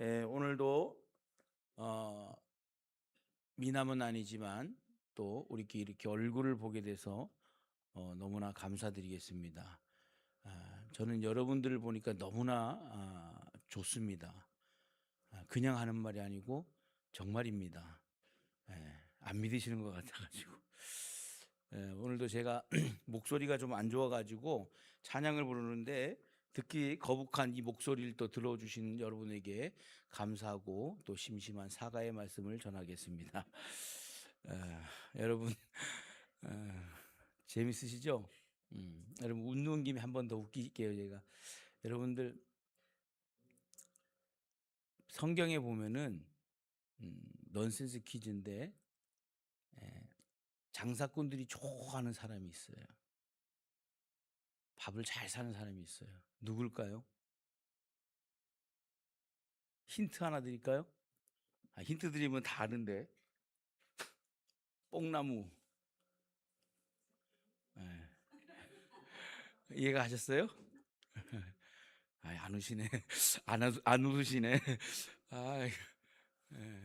오늘도 어, 미남은 아니지만 또 우리끼리 이렇게 얼굴을 보게 돼서 너무나 감사드리겠습니다. 저는 여러분들을 보니까 너무나 좋습니다. 그냥 하는 말이 아니고 정말입니다. 안 믿으시는 것 같아가지고. 오늘도 제가 목소리가 좀 안 좋아가지고 찬양을 부르는데 듣기 거북한 이 목소리를 또 들어주신 여러분에게 감사하고 또 심심한 사과의 말씀을 전하겠습니다. 여러분 재밌으시죠? 여러분 웃는 김에 한 번 더 웃길게요. 제가 여러분들 성경에 보면은 넌센스 퀴즈인데 장사꾼들이 좋아하는 사람이 있어요. 밥을 잘 사는 사람이 있어요. 누굴까요? 힌트 하나 드릴까요? 힌트 드리면 다 아는데. 뽕나무. 예. 이해가 하셨어요? 안 우시네. 안 웃으시네. 아,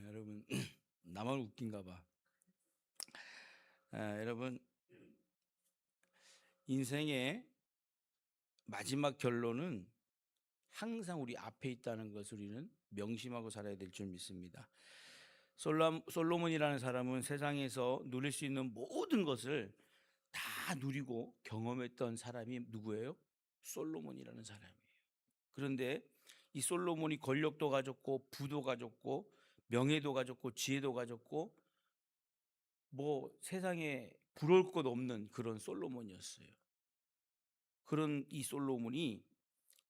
여러분 나만 웃긴가 봐. 여러분 인생의 마지막 결론은 항상 우리 앞에 있다는 것을 우리는 명심하고 살아야 될 줄 믿습니다. 솔로몬이라는 사람은 세상에서 누릴 수 있는 모든 것을 다 누리고 경험했던 사람이 누구예요? 솔로몬이라는 사람이에요. 그런데 이 솔로몬이 권력도 가졌고 부도 가졌고 명예도 가졌고 지혜도 가졌고 뭐 세상에 부러울 것 없는 그런 솔로몬이었어요. 그런 이 솔로몬이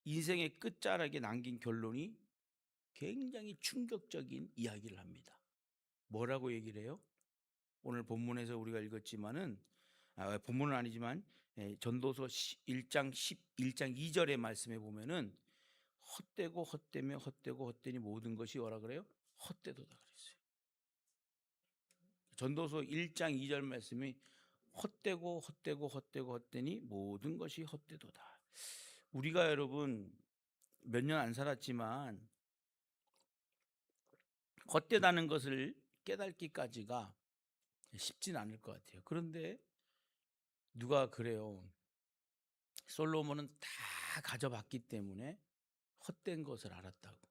인생의 끝자락에 남긴 결론이 굉장히 충격적인 이야기를 합니다. 뭐라고 얘기를 해요? 오늘 본문에서 우리가 읽었지만은 본문은 아니지만 전도서 1장 11장 2절의 말씀에 보면은 헛되고 헛되며 헛되고 헛되니 모든 것이 뭐라 그래요? 헛되도다 그랬어요. 전도서 1장 2절 말씀이 헛되고 헛되고 헛되고 헛되니 모든 것이 헛되도다. 우리가 여러분 몇 년 안 살았지만 헛되다는 것을 깨닫기까지가 쉽진 않을 것 같아요. 그런데 누가 그래요. 솔로몬은 다 가져봤기 때문에 헛된 것을 알았다고.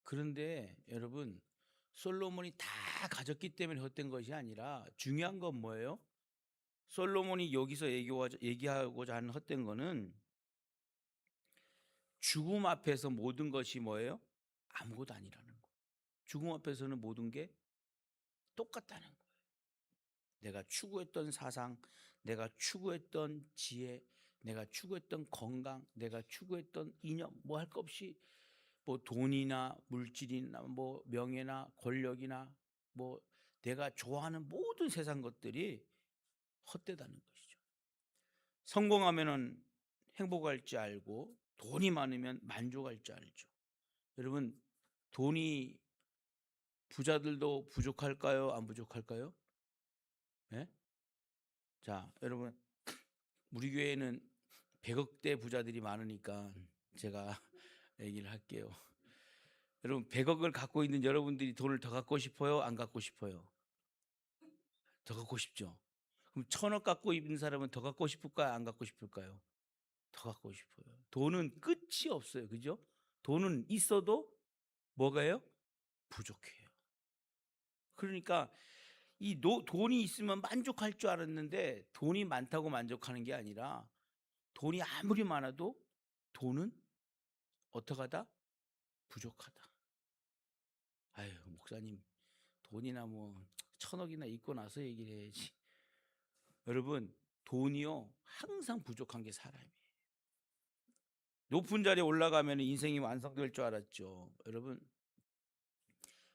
그런데 여러분 솔로몬이 다 가졌기 때문에 헛된 것이 아니라 중요한 건 뭐예요? 솔로몬이 여기서 얘기하고자 하는 헛된 거는 죽음 앞에서 모든 것이 뭐예요? 아무것도 아니라는 거. 죽음 앞에서는 모든 게 똑같다는 거예요. 내가 추구했던 사상, 내가 추구했던 지혜, 내가 추구했던 건강, 내가 추구했던 이념, 뭐 할 것 없이 뭐 돈이나 물질이나 뭐 명예나 권력이나 뭐 내가 좋아하는 모든 세상 것들이 헛되다는 것이죠. 성공하면은 행복할 줄 알고 돈이 많으면 만족할 줄 알죠. 여러분 돈이 부자들도 부족할까요? 안 부족할까요? 예? 자, 여러분 우리 교회에는 100억대 부자들이 많으니까 제가 얘기를 할게요. 여러분 100억을 갖고 있는 여러분들이 돈을 더 갖고 싶어요? 안 갖고 싶어요? 더 갖고 싶죠. 그럼 1000억 갖고 있는 사람은 더 갖고 싶을까요? 안 갖고 싶을까요? 더 갖고 싶어요. 돈은 끝이 없어요. 그죠? 돈은 있어도 뭐가요? 부족해요. 그러니까 돈이 있으면 만족할 줄 알았는데 돈이 많다고 만족하는 게 아니라 돈이 아무리 많아도 돈은 어떡하다? 부족하다. 아유, 목사님 돈이나 뭐 1000억이나 있고 나서 얘기를 해야지. 여러분 돈이요 항상 부족한 게 사람이에요. 높은 자리에 올라가면 인생이 완성될 줄 알았죠. 여러분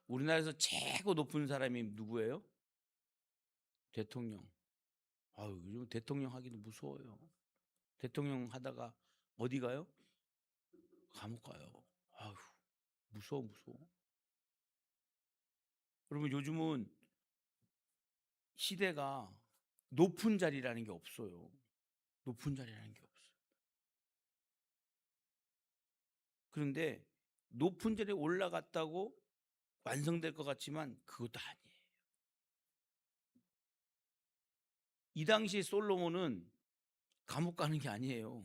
우리나라에서 최고 높은 사람이 누구예요? 대통령. 아유 요즘 대통령 하기도 무서워요. 대통령 하다가 어디 가요? 감옥 가요. 아유 무서워 무서워. 여러분 요즘은 시대가 높은 자리라는 게 없어요. 높은 자리라는 게 없어요. 그런데 높은 자리에 올라갔다고 완성될 것 같지만 그것도 아니에요. 이 당시 솔로몬은 감옥 가는 게 아니에요.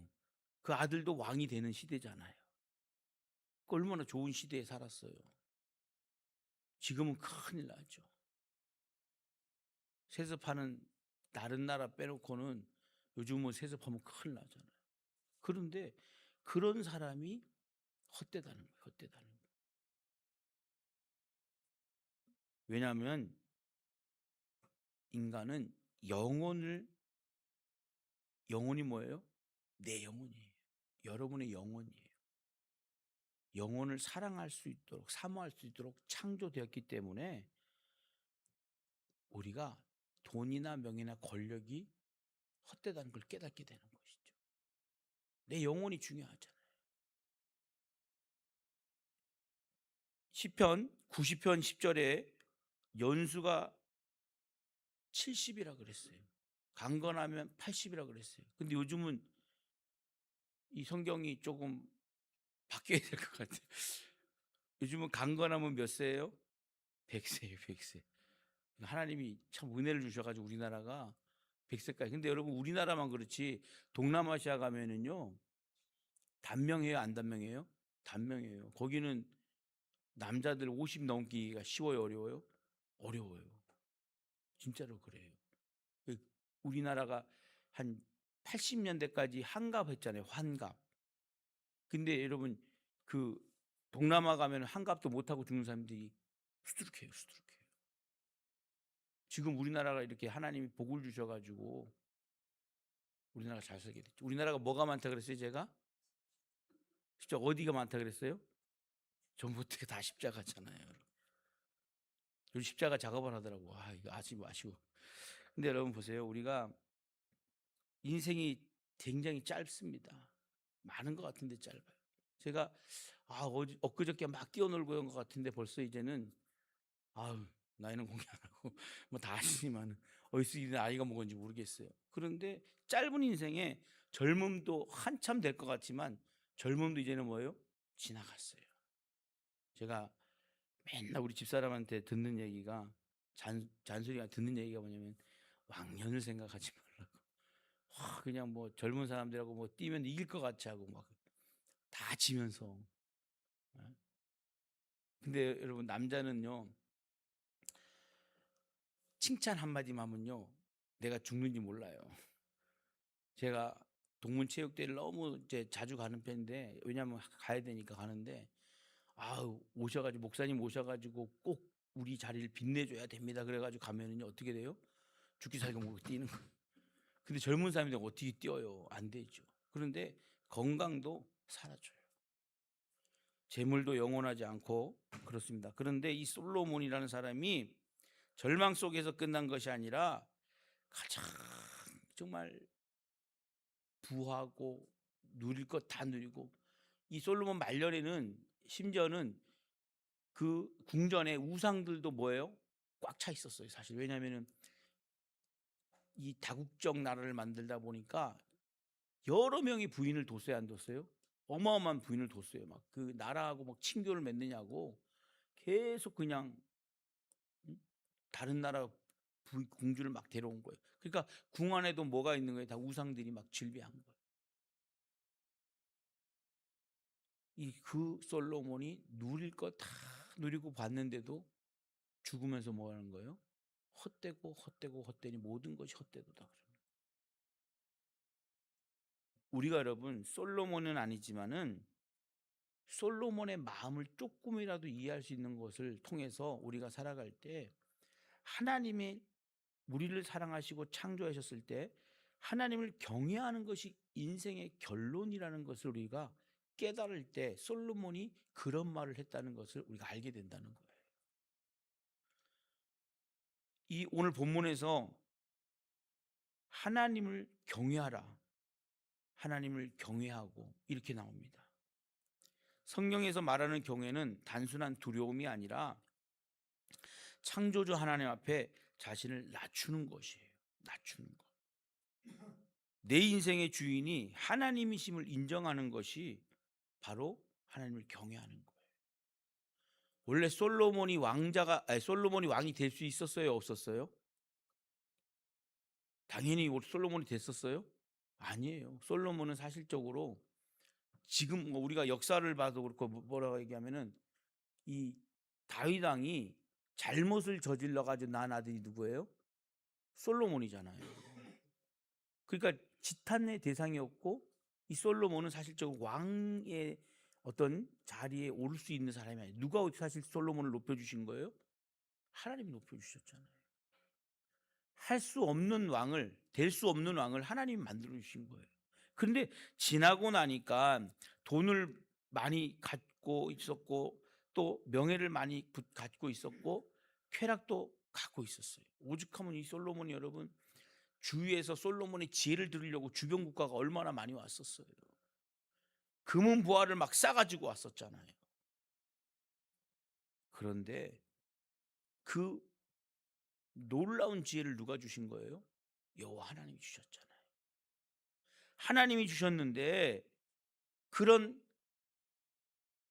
그 아들도 왕이 되는 시대잖아요. 그 얼마나 좋은 시대에 살았어요. 지금은 큰일 나죠. 세습하는 다른 나라 빼놓고는 요즘은 세습하면 큰일 나잖아요. 그런데 그런 사람이 헛되다는 거예요. 헛되다는 거예요. 왜냐하면 인간은 영혼이 뭐예요? 내 영혼이에요. 여러분의 영혼이에요. 영혼을 사랑할 수 있도록 사모할 수 있도록 창조되었기 때문에 우리가 돈이나 명예나 권력이 헛되다는 걸 깨닫게 되는 것이죠. 내 영혼이 중요하잖아요. 시편 90편 10절에 연수가 70이라 그랬어요. 강건하면 80이라 그랬어요. 근데 요즘은 이 성경이 조금 바뀌어야 될 것 같아요. 요즘은 강건하면 몇 세예요? 100세예요, 100세. 하나님이 참 은혜를 주셔가지고 우리나라가 100세까지. 근데 여러분 우리나라만 그렇지 동남아시아 가면은요 단명해요, 안 단명해요? 단명해요. 거기는 남자들 50 넘기가 쉬워요, 어려워요? 어려워요. 진짜로 그래요. 우리나라가 한 80년대까지 환갑했잖아요, 환갑. 근데 여러분 그 동남아 가면 환갑도 못하고 죽는 사람들이 수두룩해요, 수두룩해요. 지금 우리나라가 이렇게 하나님이 복을 주셔가지고 우리나라가 잘 살게 됐죠. 우리나라가 뭐가 많다 그랬어요, 제가? 진짜 어디가 많다 그랬어요? 전부 다 십자가잖아요. 요즘 십자가 작업을 하더라고. 아, 이거 아쉬워. 근데 여러분 보세요. 우리가 인생이 굉장히 짧습니다. 많은 것 같은데 짧아요. 제가 엊그저께 막 뛰어놀고 온 것 같은데 벌써 이제는 나이는 공개 안 하고 뭐 다 아시지만 어디서 이 나이가 먹은지 모르겠어요. 그런데 짧은 인생에 젊음도 한참 될 것 같지만 젊음도 이제는 뭐예요? 지나갔어요. 제가 맨날 우리 집사람한테 듣는 얘기가 잔소리가 듣는 얘기가 뭐냐면 왕년을 생각하지 말라고. 그냥 뭐 젊은 사람들하고 뭐 뛰면 이길 것 같이 하고 막 다 지면서. 근데 여러분 남자는요 칭찬 한마디만 하면요 내가 죽는지 몰라요. 제가 동문체육대회를 너무 이제 자주 가는 편인데 왜냐하면 가야 되니까 가는데 오셔가지고 목사님 오셔가지고 꼭 우리 자리를 빛내줘야 됩니다. 그래가지고 가면은요 어떻게 돼요? 죽기 살기 모르고 뛰는 거예요. 근데 젊은 사람들 어떻게 뛰어요? 안 되죠. 그런데 건강도 사라져요. 재물도 영원하지 않고 그렇습니다. 그런데 이 솔로몬이라는 사람이 절망 속에서 끝난 것이 아니라 가장 정말 부하고 누릴 것 다 누리고 이 솔로몬 말년에는 심지어는 그 궁전의 우상들도 뭐예요? 꽉 차 있었어요. 사실 왜냐하면은 이 다국적 나라를 만들다 보니까 여러 명이 부인을 뒀어요, 안 뒀어요? 어마어마한 부인을 뒀어요. 막 그 나라하고 막 친교를 맺느냐고 계속 그냥 다른 나라 공주를 막 데려온 거예요. 그러니까 궁 안에도 뭐가 있는 거예요? 다 우상들이 막 질비한 거예요. 그 솔로몬이 누릴 거 다 누리고 봤는데도 죽으면서 뭐 하는 거예요? 헛되니 모든 것이 헛되도다. 우리가 여러분 솔로몬은 아니지만은 솔로몬의 마음을 조금이라도 이해할 수 있는 것을 통해서 우리가 살아갈 때 하나님의 우리를 사랑하시고 창조하셨을 때 하나님을 경외하는 것이 인생의 결론이라는 것을 우리가 깨달을 때 솔로몬이 그런 말을 했다는 것을 우리가 알게 된다는 거예요. 이 오늘 본문에서 하나님을 경외하라. 하나님을 경외하고 이렇게 나옵니다. 성경에서 말하는 경외는 단순한 두려움이 아니라 창조주 하나님 앞에 자신을 낮추는 것이에요. 낮추는 것. 내 인생의 주인이 하나님이심을 인정하는 것이 바로 하나님을 경외하는 거예요. 원래 솔로몬이 왕이 될 수 있었어요, 없었어요? 당연히 솔로몬이 됐었어요? 아니에요. 솔로몬은 사실적으로 지금 우리가 역사를 봐도 그렇고 뭐라고 얘기하면은 이 다윗 왕이 잘못을 저질러 가지고 난 아들이 누구예요? 솔로몬이잖아요. 그러니까 지탄의 대상이었고, 이 솔로몬은 사실적으로 왕의 어떤 자리에 오를 수 있는 사람이 아니에요. 누가 사실 솔로몬을 높여주신 거예요? 하나님이 높여주셨잖아요. 할 수 없는 왕을, 될 수 없는 왕을 하나님이 만들어 주신 거예요. 그런데 지나고 나니까 돈을 많이 갖고 있었고, 또 명예를 많이 갖고 있었고, 쾌락도 갖고 있었어요. 오죽하면 이 솔로몬이, 여러분, 주위에서 솔로몬의 지혜를 들으려고 주변 국가가 얼마나 많이 왔었어요. 금은 보화를 막 싸가지고 왔었잖아요. 그런데 그 놀라운 지혜를 누가 주신 거예요? 여호와 하나님이 주셨잖아요. 하나님이 주셨는데 그런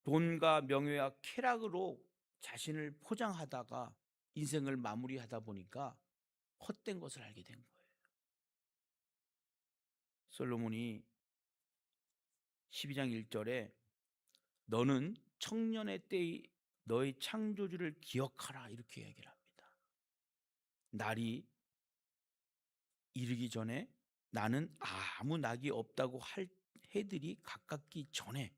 돈과 명예와 쾌락으로 자신을 포장하다가 인생을 마무리하다 보니까 헛된 것을 알게 된 거예요. 솔로몬이 12장 1절에 너는 청년의 때의 너의 창조주를 기억하라, 이렇게 얘기를 합니다. 날이 이르기 전에, 나는 아무 낙이 없다고 할 해들이 가깝기 전에,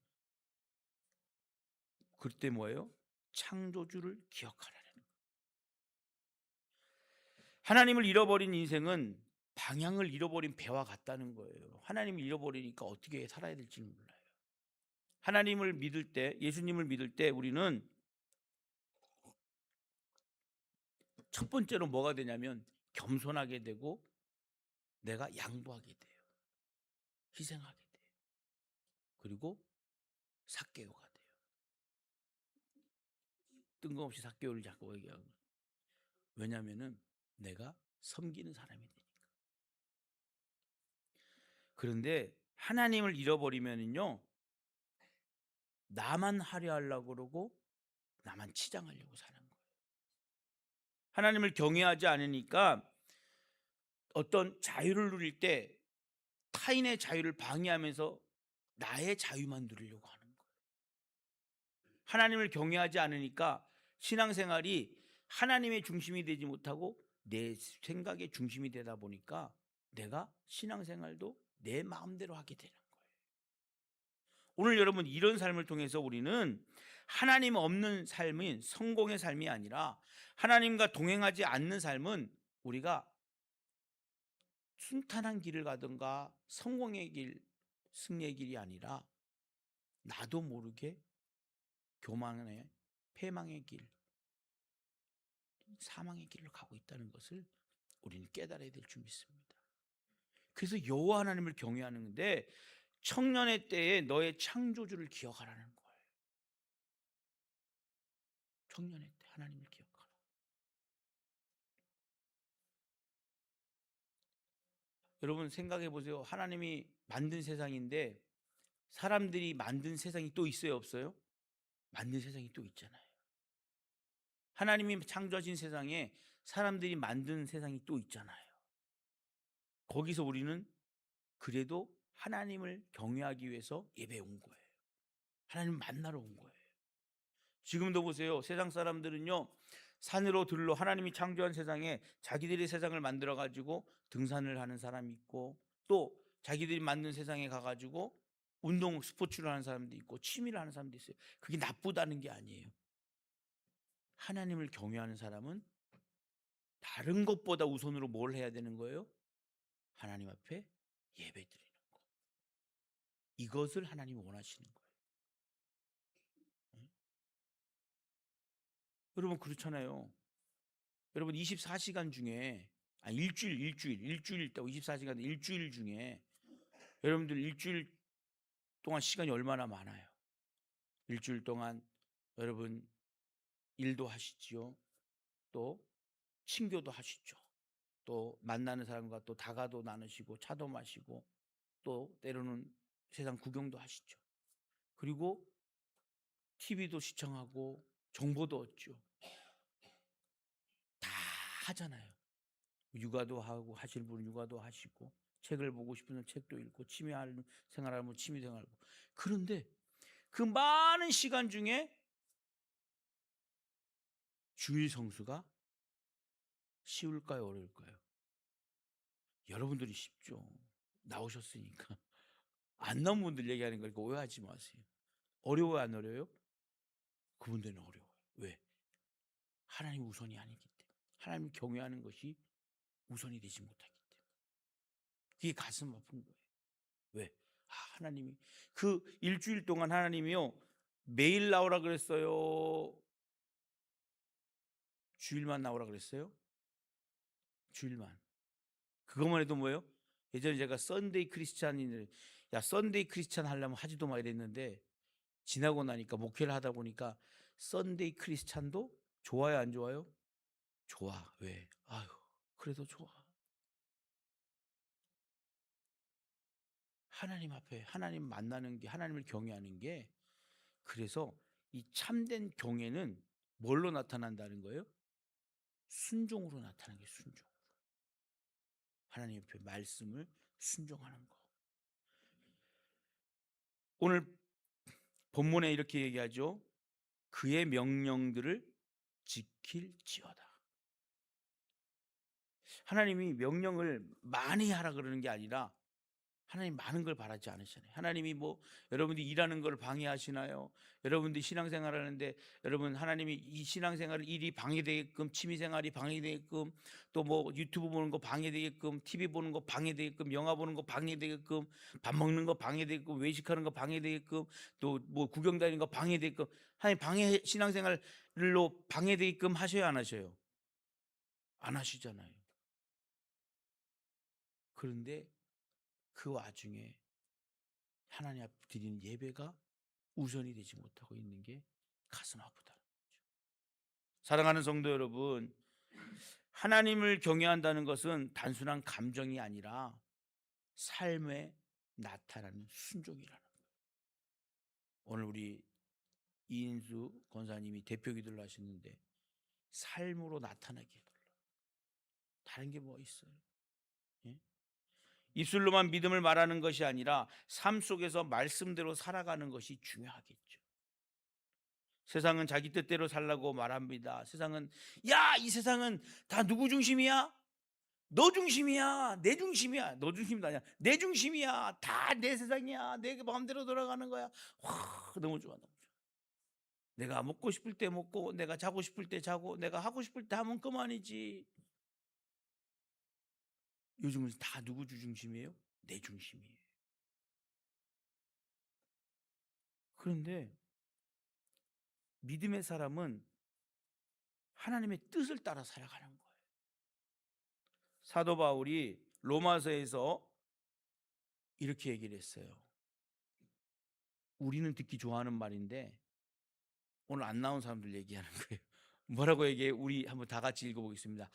그때 뭐예요? 창조주를 기억하라는 거예요. 하나님을 잃어버린 인생은 방향을 잃어버린 배와 같다는 거예요. 하나님을 잃어버리니까 어떻게 살아야 될지 몰라요. 하나님을 믿을 때, 예수님을 믿을 때 우리는 첫 번째로 뭐가 되냐면 겸손하게 되고, 내가 양보하게 돼요. 희생하게 돼요. 그리고 삭개오가 돼요. 뜬금없이 삭개오를 자꾸 얘기하고. 왜냐하면은 내가 섬기는 사람이 되니까. 그런데 하나님을 잃어버리면은요, 나만 하려 하려고 그러고 나만 치장하려고 사는 거예요. 하나님을 경외하지 않으니까 어떤 자유를 누릴 때 타인의 자유를 방해하면서 나의 자유만 누리려고 하는 거예요. 하나님을 경외하지 않으니까 신앙생활이 하나님의 중심이 되지 못하고 내 생각의 중심이 되다 보니까 내가 신앙생활도 내 마음대로 하게 되는 거예요. 오늘 여러분, 이런 삶을 통해서 우리는 하나님 없는 삶은 성공의 삶이 아니라, 하나님과 동행하지 않는 삶은 우리가 순탄한 길을 가든가 성공의 길, 승리의 길이 아니라 나도 모르게 교만의, 패망의 길, 사망의 길을 가고 있다는 것을 우리는 깨달아야 될 줄 믿습니다. 그래서 여호와 하나님을 경외하는 건데, 청년의 때에 너의 창조주를 기억하라는 거예요. 청년의 때 하나님을 기억하라. 여러분 생각해 보세요. 하나님이 만든 세상인데 사람들이 만든 세상이 또 있어요, 없어요? 만든 세상이 또 있잖아요. 하나님이 창조하신 세상에 사람들이 만든 세상이 또 있잖아요. 거기서 우리는 그래도 하나님을 경외하기 위해서 예배에 온 거예요. 하나님을 만나러 온 거예요. 지금도 보세요. 세상 사람들은요, 산으로 들로 하나님이 창조한 세상에 자기들의 세상을 만들어 가지고 등산을 하는 사람이 있고, 또 자기들이 만든 세상에 가 가지고 운동 스포츠를 하는 사람도 있고 취미를 하는 사람도 있어요. 그게 나쁘다는 게 아니에요. 하나님을 경외하는 사람은 다른 것보다 우선으로 뭘 해야 되는 거예요? 하나님 앞에 예배드리는 거. 이것을 하나님이 원하시는 거예요. 여러분 그렇잖아요. 여러분 24시간 중에, 일주일 있다고, 24시간 일주일 중에 여러분들 일주일 동안 시간이 얼마나 많아요? 일주일 동안 여러분 일도 하시지요. 또 친교도 하시죠. 또 만나는 사람과 또 다가도 나누시고 차도 마시고, 또 때로는 세상 구경도 하시죠. 그리고 TV도 시청하고 정보도 얻죠. 다 하잖아요. 육아도 하고 하실 분은 육아도 하시고 책을 보고 싶으면 책도 읽고 취미 생활하면 취미 생활하고. 그런데 그 많은 시간 중에 주일 성수가 쉬울까요, 어려울까요? 여러분들이 쉽죠. 나오셨으니까. 안 나온 분들 얘기하는 거니까 오해하지 마세요. 어려워요, 안 어려워요? 그분들은 어려워요. 왜? 하나님 우선이 아니기 때문에. 하나님 경외하는 것이 우선이 되지 못하기 때문에. 그게 가슴 아픈 거예요. 왜? 하나님이 그 일주일 동안 하나님이요 매일 나오라 그랬어요? 주일만 나오라 그랬어요? 주일만. 그것만 해도 뭐예요? 예전에 제가 썬데이 크리스찬인을 야 썬데이 크리스찬 하려면 하지도 마 이랬는데 지나고 나니까 목회를 하다 보니까 썬데이 크리스찬도 좋아요, 안 좋아요? 좋아. 왜? 아유, 그래도 좋아. 하나님 앞에 하나님 만나는 게 하나님을 경외하는 게 그래서 이 참된 경외는 뭘로 나타난다는 거예요? 순종으로 나타나는 게 순종. 하나님 옆에 말씀을 순종하는 거. 오늘 본문에 이렇게 얘기하죠. 그의 명령들을 지킬지어다. 하나님이 명령을 많이 하라 그러는 게 아니라 하나님 많은 걸 바라지 않으시잖아요. 하나님이 뭐 여러분들이 일하는 걸 방해하시나요? 여러분들이 신앙생활 하는데 여러분 하나님이 이 신앙생활 일이 방해되게끔 취미생활이 방해되게끔 또 뭐 유튜브 보는 거 방해되게끔 TV 보는 거 방해되게끔 영화 보는 거 방해되게끔 밥 먹는 거 방해되게끔 외식하는 거 방해되게끔 또 뭐 구경 다니는 거 방해되게끔 하나님 방해 신앙생활로 방해되게끔 하셔야 안 하셔요? 안 하시잖아요. 그런데 그 와중에 하나님 앞에 드리는 예배가 우선이 되지 못하고 있는 게 가슴 아프다는 거죠. 사랑하는 성도 여러분, 하나님을 경외한다는 것은 단순한 감정이 아니라 삶에 나타나는 순종이라는 거예요. 오늘 우리 이인수 권사님이 대표 기도를 하셨는데 삶으로 나타나게 해달라. 다른 게 뭐 있어요? 예? 입술로만 믿음을 말하는 것이 아니라 삶 속에서 말씀대로 살아가는 것이 중요하겠죠. 세상은 자기 뜻대로 살라고 말합니다. 세상은 야, 이 세상은 다 누구 중심이야? 너 중심이야. 내 중심이야. 너 중심도 아니야. 내 중심이야. 다 내 세상이야. 내 마음대로 돌아가는 거야. 와, 너무 좋아. 너무 좋아. 내가 먹고 싶을 때 먹고 내가 자고 싶을 때 자고 내가 하고 싶을 때 하면 그만이지. 요즘은 다 누구 중심이에요? 내 중심이에요. 그런데 믿음의 사람은 하나님의 뜻을 따라 살아가는 거예요. 사도 바울이 로마서에서 이렇게 얘기를 했어요. 우리는 듣기 좋아하는 말인데 오늘 안 나온 사람들 얘기하는 거예요. 뭐라고 얘기해? 우리 한번 다 같이 읽어보겠습니다.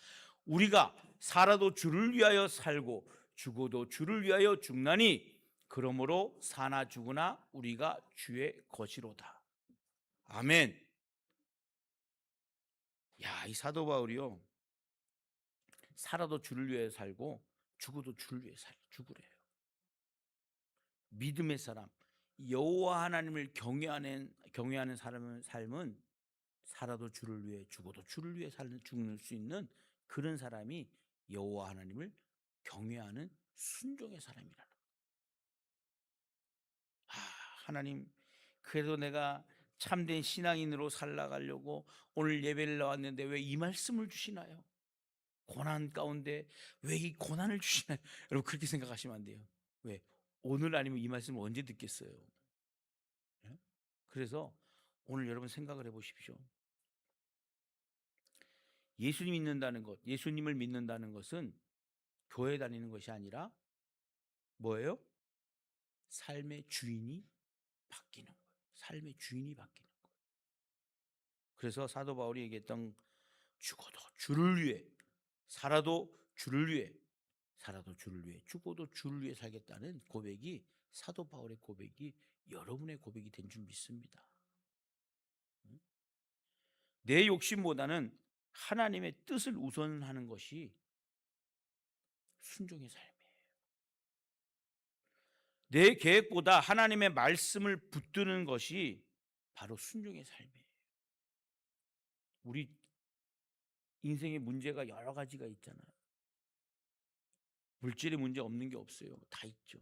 우리가 살아도 주를 위하여 살고 죽어도 주를 위하여 죽나니 그러므로 사나 죽으나 우리가 주의 것이로다. 아멘. 야, 이 사도 바울이요. 살아도 주를 위하여 살고 죽어도 주를 위해 죽으래요. 믿음의 사람, 여호와 하나님을 경외하는 사람의 삶은 살아도 주를 위해 죽어도 주를 위해 죽을 수 있는 그런 사람이 여호와 하나님을 경외하는 순종의 사람이라는. 하나님, 그래도 내가 참된 신앙인으로 살아가려고 오늘 예배를 나왔는데 왜 이 말씀을 주시나요? 고난 가운데 왜 이 고난을 주시나요? 여러분 그렇게 생각하시면 안 돼요. 왜? 오늘 아니면 이 말씀을 언제 듣겠어요? 예? 그래서 오늘 여러분 생각을 해보십시오. 예수님 믿는다는 것, 예수님을 믿는다는 것은 교회 다니는 것이 아니라 뭐예요? 삶의 주인이 바뀌는 거예요. 삶의 주인이 바뀌는 거예요. 그래서 사도 바울이 얘기했던 죽어도 주를 위해, 살아도 주를 위해, 살아도 주를 위해, 죽어도 주를 위해 살겠다는 고백이 사도 바울의 고백이 여러분의 고백이 된 줄 믿습니다. 내 욕심보다는 하나님의 뜻을 우선하는 것이 순종의 삶이에요. 내 계획보다 하나님의 말씀을 붙드는 것이 바로 순종의 삶이에요. 우리 인생의 문제가 여러 가지가 있잖아요. 물질의 문제 없는 게 없어요. 다 있죠.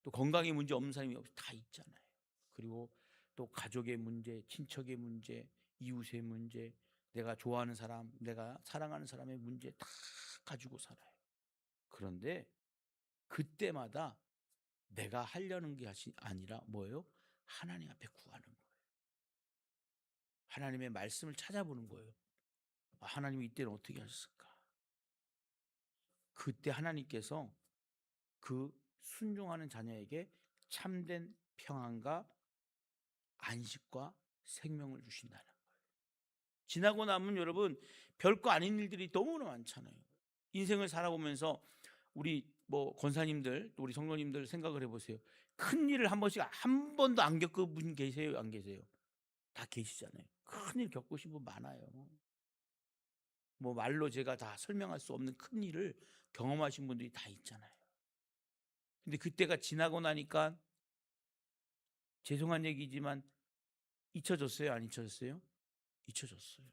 또 건강의 문제 없는 사람이 다 있잖아요. 그리고 또 가족의 문제, 친척의 문제, 이웃의 문제, 내가 좋아하는 사람, 내가 사랑하는 사람의 문제 다 가지고 살아요. 그런데 그때마다 내가 하려는 게 아니라 뭐예요? 하나님 앞에 구하는 거예요. 하나님의 말씀을 찾아보는 거예요. 하나님이 이때는 어떻게 하셨을까? 그때 하나님께서 그 순종하는 자녀에게 참된 평안과 안식과 생명을 주신다는 거예요. 지나고 나면 여러분 별거 아닌 일들이 너무나 많잖아요. 인생을 살아보면서 우리 뭐 권사님들 또 우리 성도님들 생각을 해보세요. 큰 일을 한 번씩 한 번도 안 겪은 분 계세요? 안 계세요? 다 계시잖아요. 큰 일 겪으신 분 많아요. 뭐 말로 제가 다 설명할 수 없는 큰 일을 경험하신 분들이 다 있잖아요. 근데 그때가 지나고 나니까 죄송한 얘기지만 잊혀졌어요? 안 잊혀졌어요? 잊혀졌어요.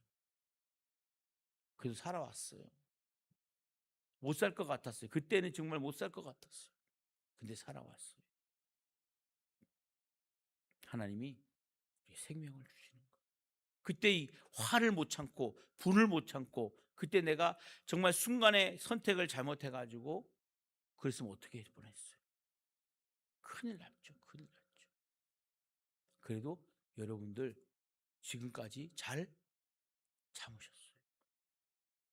그래도 살아왔어요. 못 살 것 같았어요. 그때는 정말 못 살 것 같았어요. 근데 살아왔어요. 하나님이 생명을 주시는 거예요. 그때 이 화를 못 참고 분을 못 참고 그때 내가 정말 순간에 선택을 잘못해가지고 그랬으면 어떻게 할 뻔했어요. 큰일 났죠. 큰일 났죠. 그래도 여러분들 지금까지 잘 참으셨어요.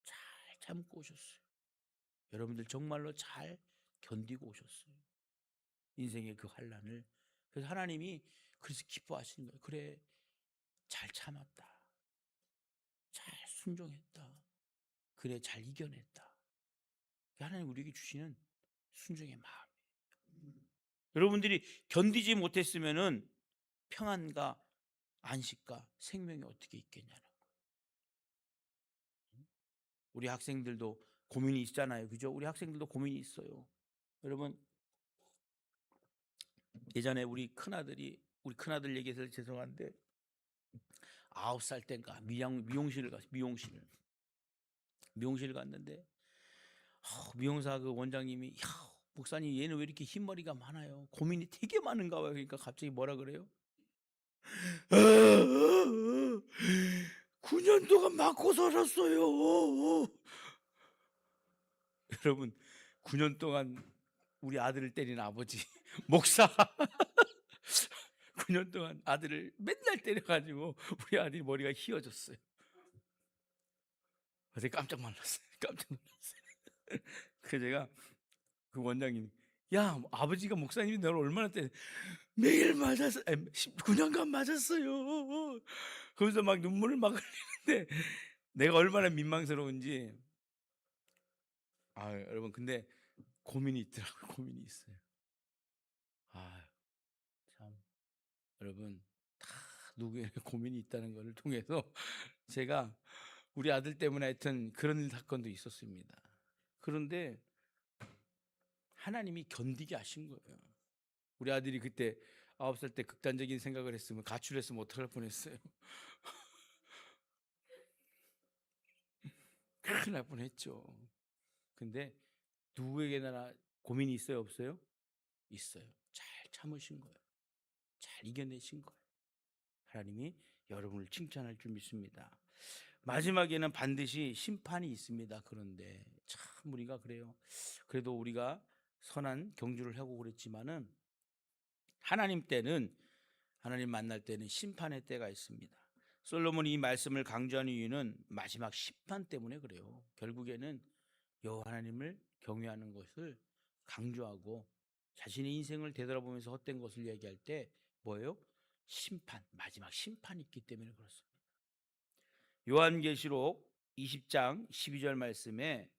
잘 참고 오셨어요. 여러분들 정말로 잘 견디고 오셨어요. 인생의 그 환난을. 그래서 하나님이 그래서 기뻐하시는 거예요. 그래, 잘 참았다. 잘 순종했다. 그래, 잘 이겨냈다. 하나님 우리에게 주시는 순종의 마음이에요. 여러분들이 견디지 못했으면은 평안과 안식과 생명이 어떻게 있겠냐는 거예요. 우리 학생들도 고민이 있잖아요. 그죠? 우리 학생들도 고민이 있어요. 여러분, 예전에 우리 큰아들 얘기해서 죄송한데 9살 때인가 미용실을 갔어요. 미용실을 갔는데 미용사 그 원장님이 야, 목사님 얘는 왜 이렇게 흰머리가 많아요? 고민이 되게 많은가 봐요. 그러니까 갑자기 뭐라 그래요? 9년 동안 맞고 살았어요. 여러분 9년 동안 우리 아들을 때린 아버지 목사 9년 동안 아들을 맨날 때려가지고 우리 아들이 머리가 휘어졌어요. 그래서 깜짝 놀랐어요. 깜짝 놀랐어요. 그래서 제가 그 원장님, 야 아버지가 목사님이 너를 얼마나 때려? 매일 맞았어. 9년간 맞았어요. 그러면서 막 눈물을 막 흘리는데 내가 얼마나 민망스러운지. 여러분 근데 고민이 있더라고요. 고민이 있어요. 참 여러분 다 누구의 고민이 있다는 것을 통해서 제가 우리 아들 때문에 하여튼 그런 사건도 있었습니다. 그런데 하나님이 견디게 하신 거예요. 우리 아들이 그때 9살 때 극단적인 생각을 했으면 가출했으면 어떡할 뻔했어요. 큰일 날 뻔했죠. 근데 누구에게나 고민이 있어요, 없어요? 있어요. 잘 참으신 거예요. 잘 이겨내신 거예요. 하나님이 여러분을 칭찬할 줄 믿습니다. 마지막에는 반드시 심판이 있습니다. 그런데 참 우리가 그래요. 그래도 우리가 선한 경주를 하고 그랬지만은 하나님 만날 때는 심판의 때가 있습니다. 솔로몬이 이 말씀을 강조하는 이유는 마지막 심판 때문에 그래요. 결국에는 여호와 하나님을 경외하는 것을 강조하고 자신의 인생을 되돌아보면서 헛된 것을 얘기할 때 뭐예요? 심판, 마지막 심판이 있기 때문에 그렇습니다. 요한계시록 20장 12절 말씀에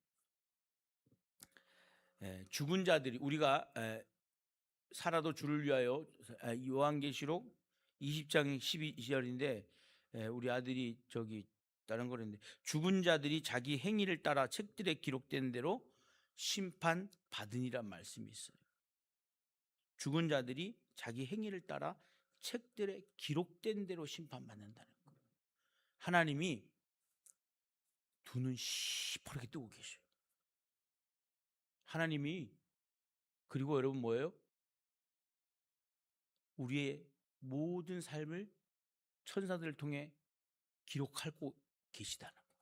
죽은 자들이 우리가 살아도 주를 위하여 요한계시록 20장 12절인데 우리 아들이 저기 다른 거랬는데, 죽은 자들이 자기 행위를 따라 책들에 기록된 대로 심판 받으니란 말씀이 있어요. 죽은 자들이 자기 행위를 따라 책들에 기록된 대로 심판받는다는 거예요. 하나님이 두 눈 시퍼렇게 뜨고 계셔요. 하나님이, 그리고 여러분 뭐예요? 우리의 모든 삶을 천사들을 통해 기록하고 계시다는 거예요.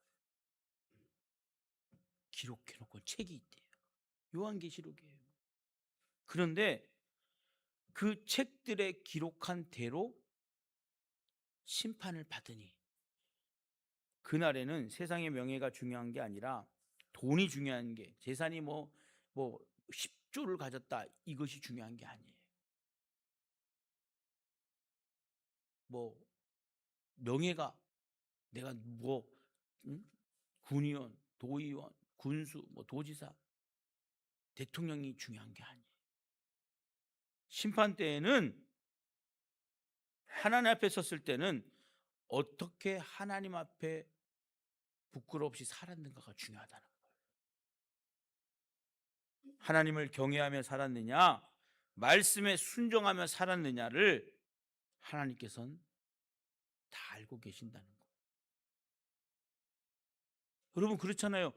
기록해놓고 책이 있대요. 요한계시록이에요. 그런데 그 책들에 기록한 대로 심판을 받으니, 그날에는 세상의 명예가 중요한 게 아니라 돈이 중요한 게, 재산이 뭐 10조를 가졌다 이것이 중요한 게 아니에요. 뭐 명예가, 내가 군의원, 도의원, 군수, 도지사, 대통령이 중요한 게 아니에요. 심판 때에는, 하나님 앞에 섰을 때는 어떻게 하나님 앞에 부끄럽이 살았는가가 중요하다는 거예요. 하나님을 경외하며 살았느냐, 말씀에 순종하며 살았느냐를 하나님께서는 다 알고 계신다는 거예요. 여러분 그렇잖아요.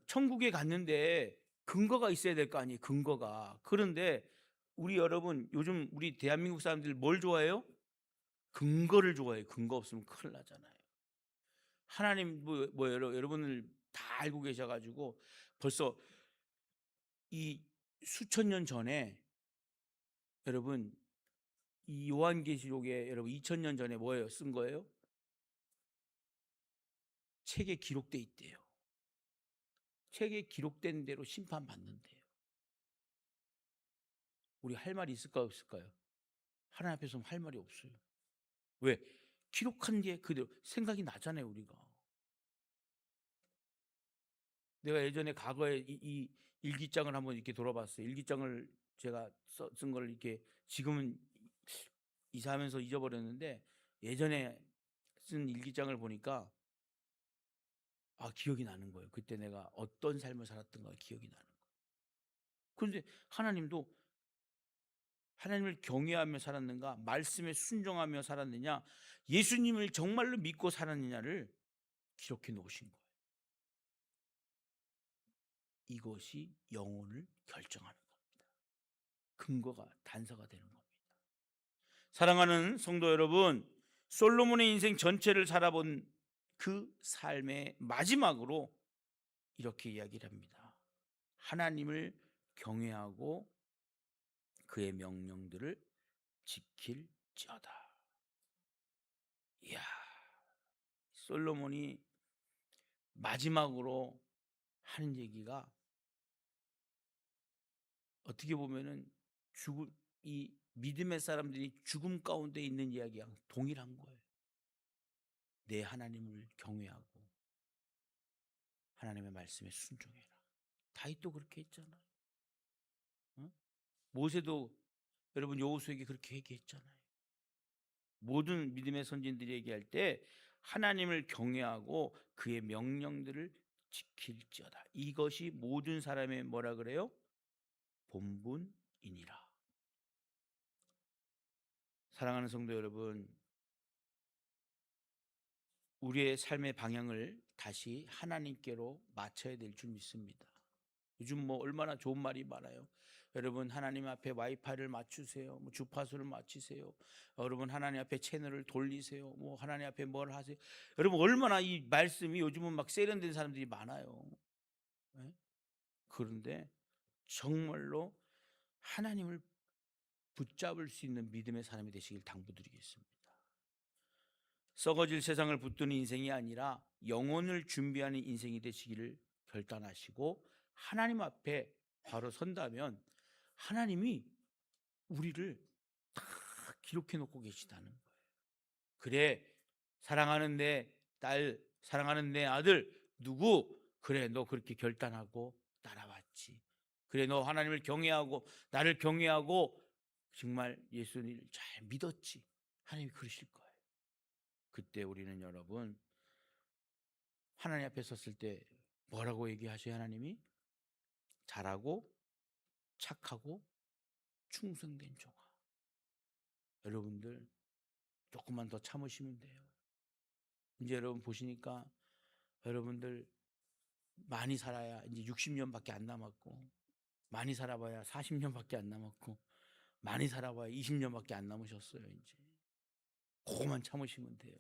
천국에 갔는데 근거가 있어야 될 거 아니에요. 근거가. 그런데 여러분 요즘 우리 대한민국 사람들 뭘 좋아해요? 근거를 좋아해요. 근거 없으면 큰일 나잖아요. 하나님 여러분을 다 알고 계셔가지고 벌써 이 수천 년 전에, 여러분 이 요한계시록에 여러분 2000년 전에 뭐예요? 쓴 거예요? 책에 기록돼 있대요. 책에 기록된 대로 심판받는대요. 우리 할 말이 있을까요, 없을까요? 하나님 앞에서 할 말이 없어요. 왜? 기록한 게 그대로 생각이 나잖아요. 우리가. 내가 예전에 과거에 이 일기장을 한번 이렇게 돌아봤어요. 일기장을 제가 쓴 걸 이렇게, 지금은 이사하면서 잊어버렸는데 예전에 쓴 일기장을 보니까 기억이 나는 거예요. 그때 내가 어떤 삶을 살았던가 기억이 나는 거예요. 그런데 하나님도 하나님을 경외하며 살았는가, 말씀에 순종하며 살았느냐, 예수님을 정말로 믿고 살았느냐를 기록해 놓으신 거예요. 이것이 영혼을 결정하는 겁니다. 근거가, 단서가 되는 겁니다. 사랑하는 성도 여러분, 솔로몬의 인생 전체를 살아본 그 삶의 마지막으로 이렇게 이야기를 합니다. 하나님을 경외하고 그의 명령들을 지킬지어다. 이야, 솔로몬이 마지막으로 하는 얘기가 어떻게 보면은 이 믿음의 사람들이 죽음 가운데 있는 이야기랑 동일한 거예요. 내 하나님을 경외하고 하나님의 말씀에 순종해라. 다윗도 그렇게 했잖아요. 모세도 여러분 여호수에게 그렇게 얘기했잖아요. 모든 믿음의 선진들이 얘기할 때 하나님을 경외하고 그의 명령들을 지킬지어다. 이것이 모든 사람의 뭐라 그래요? 본분이니라. 사랑하는 성도 여러분, 우리의 삶의 방향을 다시 하나님께로 맞춰야 될 줄 믿습니다. 요즘 얼마나 좋은 말이 많아요. 여러분 하나님 앞에 와이파이를 맞추세요. 주파수를 맞추세요. 여러분 하나님 앞에 채널을 돌리세요. 하나님 앞에 뭘 하세요. 여러분 얼마나 이 말씀이 요즘은 막 세련된 사람들이 많아요. 네? 그런데 정말로 하나님을 붙잡을 수 있는 믿음의 사람이 되시길 당부드리겠습니다. 썩어질 세상을 붙드는 인생이 아니라 영혼을 준비하는 인생이 되시기를 결단하시고 하나님 앞에 바로 선다면 하나님이 우리를 다 기록해 놓고 계시다는 거예요. 그래, 사랑하는 내 딸, 사랑하는 내 아들 누구? 그래, 너 그렇게 결단하고 따라왔지. 그래, 너 하나님을 경외하고 나를 경외하고 정말 예수님을 잘 믿었지. 하나님이 그러실 거예요. 그때 우리는 여러분 하나님 앞에 섰을 때 뭐라고 얘기하셔요? 하나님이 잘하고 착하고 충성된 종아. 여러분들 조금만 더 참으시면 돼요. 이제 여러분 보시니까 여러분들 많이 살아야 이제 60년밖에 안 남았고, 많이 살아봐야 40년밖에 안 남았고, 많이 살아봐야 20년밖에 안 남으셨어요. 이제 그거만 참으시면 돼요.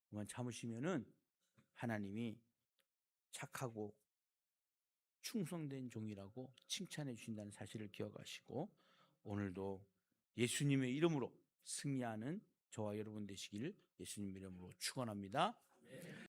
그만 참으시면은 하나님이 착하고 충성된 종이라고 칭찬해 주신다는 사실을 기억하시고, 오늘도 예수님의 이름으로 승리하는 저와 여러분 되시기를 예수님 이름으로 축원합니다.